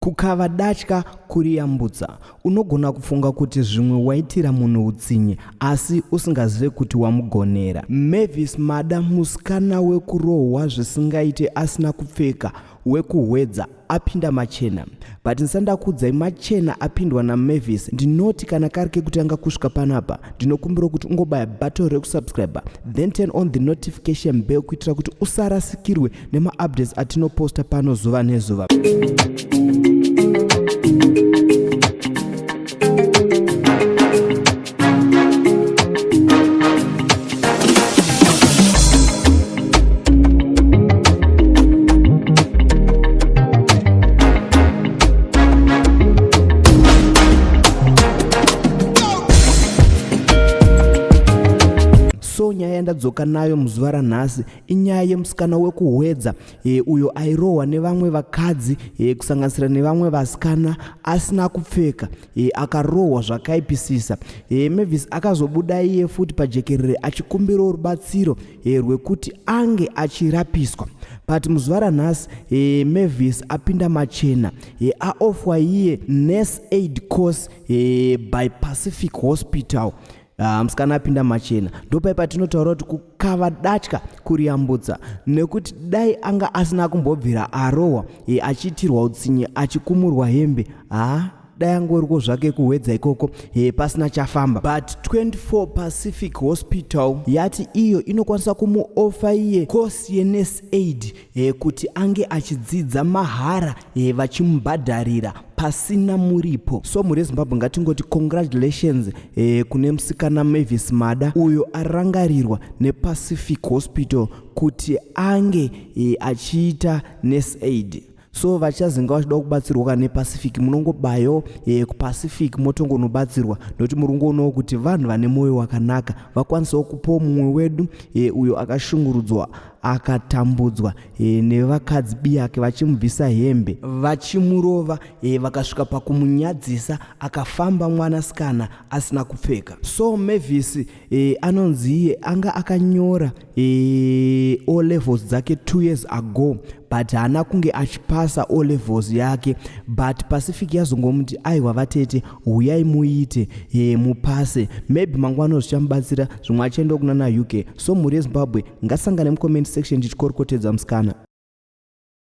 Kukava datya kuriyambutsa. Unogona kufunga kuti zvimwe waitira munhu utsinye asi usingazive kuti wamugonera. Mavis Mada, musikana wekurohwa zvisingaite asina kupfeka wekuhwedza, apinda machena. But ndisandakudzai machena apindwa naMavis. Ndinoti kana kari kekutanga kusvika panapa, ndinokumbira kuti ungobaya button rekusubscribe, then turn on the notification bell kuitira kuti usarasikirwe nema-updates atinoposta pano zuva nezuva. So nyaya yandadzoka nayo muzuva ranhasi inyaya yemusikana wekuhwedza uyo airohwa nevamwe vakadzi kusanganisira nevamwe vasikana asina kupfeka, akarohwa zvakaipisisa. Mavis akazobuda iye futi pajekerere achikumbirawo rubatsiro rwekuti ange achirapiswa. But muzuva ranhasi Mavis apinda machena, aofwa iye nurse aid course by Pacific Hospital. Musikana apinda machena. Ndopai patinotaura kuti kukava datya kuriyambutsa, nekuti dai anga asina kumbobvira arohwa achiitirwa utsinye achikumurwa hembe, dai angoriko zvake kuhwedza ikoko pasina chafamba. But 24 Pacific Hospital yati iyo inokwanisa kumuofa iye course yenurse aid kuti ange achidzidza mahara vachimubhadharira pasina muripo. So muri Zimbabwe ngatingoti congratulations kune musikana Mavis Mada uyo arangarirwa nePacific Hospital kuti ange achiita nurse aid. So vachazinga vachida kubatsirwa kana nePacific, munongobayo kuPacific motongonobatsirwa, nokuti murungoonao kuti vanhu vane mwoyo wakanaka vakwanisawo kupawo mumwe wedu uyo akashungurudzwa akatambudzwa nevakadzi biyake vachimubvisa hembe vachimurova vakasvika pakumunyadzisa akafamba mwanasikana asina kupfeka. So Mavis anonzi iye anga akanyora O levels dzake 2 years ago, but haana kunge achipasa O levels yake. But Pacific yazongomuti aiwa vatete uyai muite mupase, maybe mangwana zvichamubatsira zvimwe achienda kuna naUK. So muri Zimbabwe ngasangane mucomment section tichikorokotedza musikana.